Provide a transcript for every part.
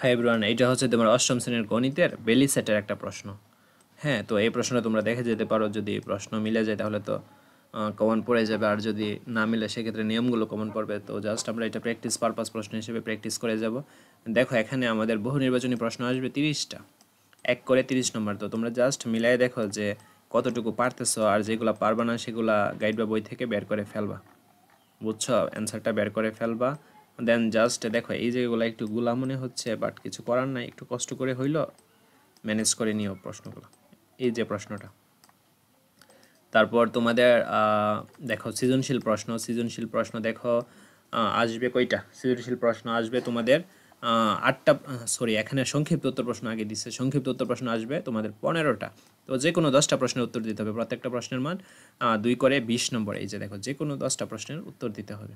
Hi everyone, এইটা হচ্ছে তোমার অষ্টম শ্রেণীর গণিতের বেলি সেটের একটা প্রশ্ন। হ্যাঁ, তো এই প্রশ্নটা তোমরা দেখে যেতে পারো। যদি প্রশ্ন মিলে যায় তাহলে তো কমন পড়ে যাবে, আর যদি না মিলে সেক্ষেত্রে নিয়মগুলো কমন পড়বে। তো জাস্ট আমরা এটা প্র্যাকটিস পারপাস প্রশ্ন হিসেবে প্র্যাকটিস করে যাব। দেখো, এখানে আমাদের বহু নির্বাচনী প্রশ্ন আসবে 30টা, এক করে 30 নম্বর। তো তোমরা জাস্ট মিলাই দেখো যে কতটুকু পারতেছো, আর যেগুলো পারবা না সেগুলা গাইড বা বই থেকে বের করে ফেলবা। বুঝছো, অ্যান্সারটা বের করে ফেলবা। দেন জাস্ট দেখো, এই যেগুলো একটু গুলা মনে হচ্ছে, বাট কিছু করার নাই, একটু কষ্ট করে হইলো ম্যানেজ করে নিও প্রশ্নগুলো। এই যে প্রশ্নটা, তারপর তোমাদের দেখো সৃজনশীল প্রশ্ন দেখো আসবে কয়টা সৃজনশীল প্রশ্ন আসবে তোমাদের 8টা। সরি, এখানে সংক্ষিপ্ত উত্তর প্রশ্ন আগে দিচ্ছে। সংক্ষিপ্ত উত্তর প্রশ্ন আসবে তোমাদের 15টা। তো যে কোনো 10টা প্রশ্নের উত্তর দিতে হবে। প্রত্যেকটা প্রশ্নের মান 2 করে 20 নম্বর। এই যে দেখো, যে কোনো 10টা প্রশ্নের উত্তর দিতে হবে।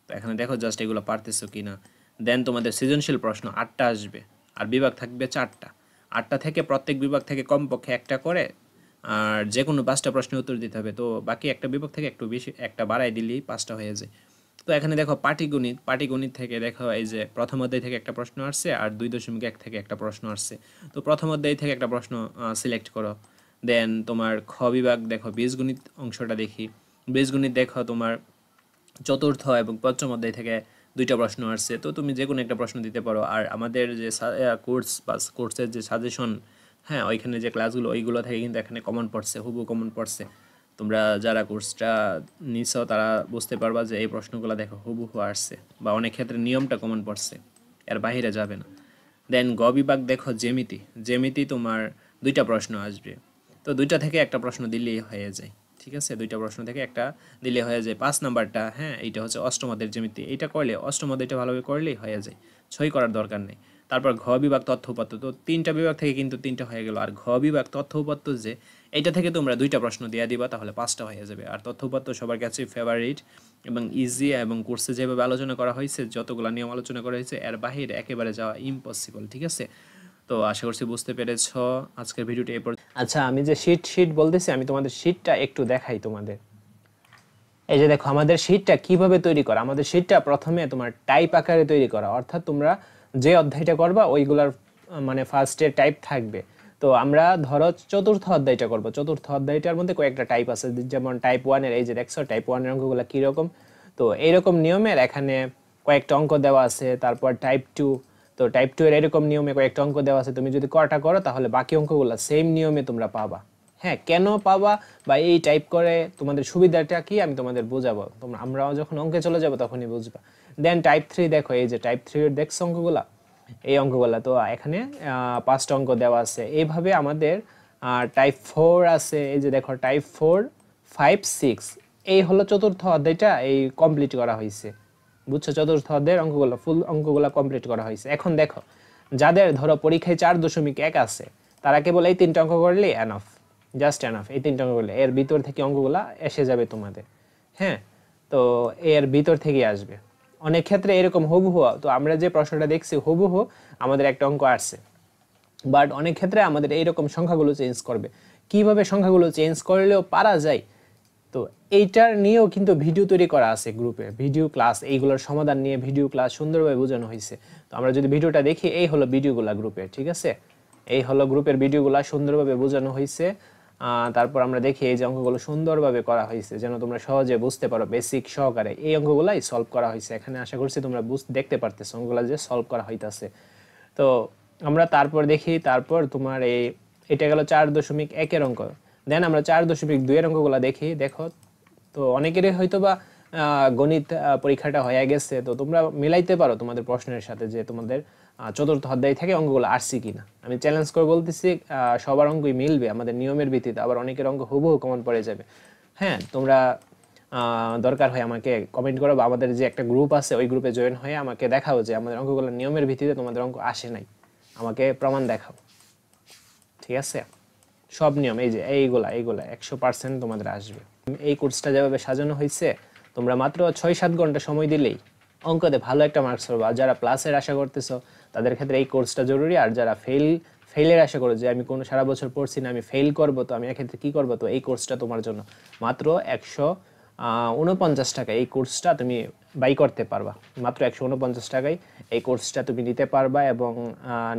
তো এখানে দেখো জাস্ট এগুলো পারতেছো কি না। দেন তোমাদের সৃজনশীল প্রশ্ন 8টা আসবে, আর বিভাগ থাকবে 4টা। 8টা থেকে প্রত্যেক বিভাগ থেকে কমপক্ষে একটা করে, আর যে কোনো 5টা প্রশ্নের উত্তর দিতে হবে। তো বাকি একটা বিভাগ থেকে একটু বেশি একটা বাড়াই দিলেই 5টা হয়ে যায়। তো এখানে দেখো পাটিগণিত থেকে দেখো, এই যে প্রথম অধ্যায় থেকে একটা প্রশ্ন আসছে, আর 2.1 থেকে একটা প্রশ্ন আসছে। তো প্রথম অধ্যায় থেকে একটা প্রশ্ন সিলেক্ট করো। দেন তোমার খ বিভাগ দেখো, বীজগণিত অংশটা দেখি। বীজগণিত দেখো তোমার চতুর্থ এবং পঞ্চম অধ্যায় থেকে 2টা প্রশ্ন আসছে। তো তুমি যে কোনো একটা প্রশ্ন দিতে পারো। আর আমাদের যে কোর্স বা কোর্সের যে সাজেশন, হ্যাঁ, ওইখানে যে ক্লাসগুলো, ওইগুলো থেকে কিন্তু এখানে কমন পড়ছে, হুবহু কমন পড়ছে। তোমরা যারা কোর্সটা নিছো তারা বুঝতে পারবা যে এই প্রশ্নগুলো দেখো হুবহু আসছে, বা অনেক ক্ষেত্রে নিয়মটা কমন পড়ছে, এর বাইরে যাবে না। দেন গ বিভাগ দেখো, জ্যামিতি তোমার 2টা প্রশ্ন আসবে। তো 2টা থেকে একটা প্রশ্ন দিলেই হয়ে যায়। ঠিক আছে, 2টা প্রশ্ন থেকে একটা দিলে হয়ে যায়। 5 নাম্বারটা, হ্যাঁ, এইটা হচ্ছে অষ্টমাদের জ্যামিতি। এইটা করলে অষ্টমাদেরটা ভালোভাবে করলেই হয়ে যায়, ছয় করার দরকার নেই। তারপর ঘ বিভাগ তথ্য উপাত্ত। তো 3টা বিভাগ থেকে কিন্তু 3টা হয়ে গেল। আর ঘ বিভাগ তথ্য উপাত্ত, যে এইটা থেকে তোমরা 2টা প্রশ্ন দিয়ে দিবা, তাহলে 5টা হয়ে যাবে। আর তথ্য উপাত্ত সবার কাছে ফেভারিট এবং ইজি, এবং কোর্সে যেভাবে আলোচনা করা হয়েছে, যতগুলো নিয়ম আলোচনা করা হয়েছে, এর বাহিরে একেবারে যাওয়া ইম্পসিবল। ঠিক আছে, তো আশা করছি বুঝতে পেরেছ। আজকের ভিডিওটি এই পর্যন্ত। আচ্ছা, আমি যে শীট বলতেছি, আমি তোমাদের শীটটা একটু দেখাই তোমাদের। এই যে দেখো, আমাদের শীটটা কিভাবে তৈরি করা। আমাদের শীটটা প্রথমে তোমার টাইপ আকারে তৈরি করা, অর্থাৎ তোমরা যে অধ্যায়টা করবা ওইগুলার মানে ফার্স্টে টাইপ থাকবে। তো আমরা ধরো চতুর্থ অধ্যায়টা করব। চতুর্থ অধ্যায়টার মধ্যে কয়েকটা টাইপ আছে, যেমন টাইপ 1-এর, এই যে দেখছো টাইপ 1-এর অঙ্কগুলো কীরকম। তো এইরকম নিয়মের এখানে কয়েকটা অঙ্ক দেওয়া আছে। তারপর টাইপ 2, তো টাইপ 2 এর এরকম নিয়মে কয়েকটা অঙ্ক দেওয়া আছে। তুমি যদি কটা করো তাহলে বাকি অঙ্কগুলো সেম নিয়মে তোমরা পাবা। হ্যাঁ, কেন পাবা বা এই টাইপ করে তোমাদের সুবিধাটা কি আমি তোমাদের বোঝাবো। তোমরা আমরাও যখন অঙ্কে চলে যাব তখনই বুঝবা। দেন টাইপ 3 দেখো, এই যে টাইপ 3 এর দেখছো অঙ্কগুলা, এই অঙ্কগুলা। তো এখানে 5টা অঙ্ক দেওয়া আছে। এইভাবে আমাদের টাইপ 4 আছে, এই যে দেখো টাইপ 4, 5, 6, এই হলো চতুর্থ অধ্যায়টা এই কমপ্লিট করা হয়েছে। বুঝছো, চতুর্থ অধ্যায়ের অঙ্কগুলো ফুল অঙ্কগুলো কমপ্লিট করা হয়েছে। এখন দেখো, যাদের ধরো পরীক্ষায় 4.1 আছে, তারা কেবল এই 3টা অঙ্ক করলেই এনাফ, জাস্ট এনাফ। এই 3টা অঙ্ক করলে এর ভিতর থেকে অঙ্কগুলা এসে যাবে তোমাদের। হ্যাঁ, তো এর ভিতর থেকেই আসবে। অনেক ক্ষেত্রে এরকম হুবহু, তো আমরা যে প্রশ্নটা দেখছি হুবহু আমাদের একটা অঙ্ক আসছে, বাট অনেক ক্ষেত্রে আমাদের এইরকম সংখ্যাগুলো চেঞ্জ করবে। কিভাবে সংখ্যাগুলো চেঞ্জ করলেও পারা যায়, তো এইটার নিয়েও কিন্তু ভিডিও তৈরি করা আছে গ্রুপে, ভিডিও ক্লাস, এইগুলোর সমাধান নিয়ে ভিডিও ক্লাস সুন্দরভাবে বোঝানো হয়েছে। তো আমরা যদি ভিডিওটা দেখি, এই হলো ভিডিওগুলা গ্রুপের। ঠিক আছে, এই হলো গ্রুপের ভিডিওগুলা, সুন্দরভাবে বোঝানো হয়েছে। তারপর আমরা দেখি এই যে অঙ্কগুলো সুন্দরভাবে করা হয়েছে, যেন তোমরা সহজে বুঝতে পারো, বেসিক সহকারে এই অঙ্কগুলাই সলভ করা হয়েছে এখানে। আশা করছি তোমরা দেখতে পারতেছো অঙ্কগুলো যে সলভ করা হইতাছে। তো আমরা তারপর দেখি, তারপর তোমার এটা গেল 4.1-এর অঙ্ক। দেন আমরা 4.2-এর অঙ্কগুলো দেখি। দেখো, তো অনেকেরই হয়তো বা গণিত পরীক্ষাটা হয়ে গেছে, তো তোমরা মিলাইতে পারো তোমাদের প্রশ্নের সাথে যে তোমাদের চতুর্থ অধ্যায় থেকে অঙ্কগুলো আসছে কিনা। আমি চ্যালেঞ্জ করে বলতেছি, সবার অঙ্কই মিলবে আমাদের নিয়মের ভিত্তিতে, আবার অনেকের অঙ্ক হুবহু কমন পড়ে যাবে। হ্যাঁ, তোমরা দরকার হয় আমাকে কমেন্ট করো, বা আমাদের যে একটা গ্রুপ আছে ওই গ্রুপে জয়েন হয়ে আমাকে দেখাও যে আমাদের অঙ্কগুলো নিয়মের ভিত্তিতে তোমাদের অঙ্ক আসে নাই, আমাকে প্রমাণ দেখাও। ঠিক আছে, সব নিয়ম এই যে এইগুলা 100% তোমাদের আসবে। এই কোর্সটা যেভাবে সাজানো হয়েছে, তোমরা মাত্র 6-7 ঘন্টা সময় দিলেই অঙ্কতে ভালো একটা মার্কস পাবে। আর যারা প্লাসের আশা করতেছো তাদের ক্ষেত্রে এই কোর্সটা জরুরি। আর যারা ফেলের আশা করো যে আমি কোনো সারা বছর পড়ছি না, আমি ফেল করবো, তো আমি এক্ষেত্রে কী করবো, তো এই কোর্সটা তোমার জন্য। মাত্র 149 টাকা এই কোর্সটা তুমি বাই করতে পারবা। মাত্র 149 টাকায় এই কোর্সটা তুমি নিতে পারবা এবং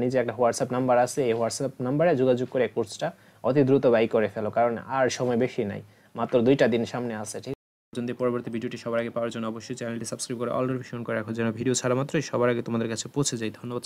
নিজে একটা হোয়াটসঅ্যাপ নাম্বার আছে, এই হোয়াটসঅ্যাপ নাম্বারে যোগাযোগ করে কোর্সটা অতি দ্রুত বাই করে ফেলো, কারণ আর সময় বেশি নাই, মাত্র 2টা দিন সামনে আছে। ঠিক যদি পরবর্তী ভিডিওটি সবার আগে পাওয়ার জন্য অবশ্যই চ্যানেলটি সাবস্ক্রাইব করে অল নোটিফিকেশন করে রাখো, যেন ভিডিও ছাড়া মাত্রই সবার আগে তোমাদের কাছে পৌঁছে যায়। ধন্যবাদ।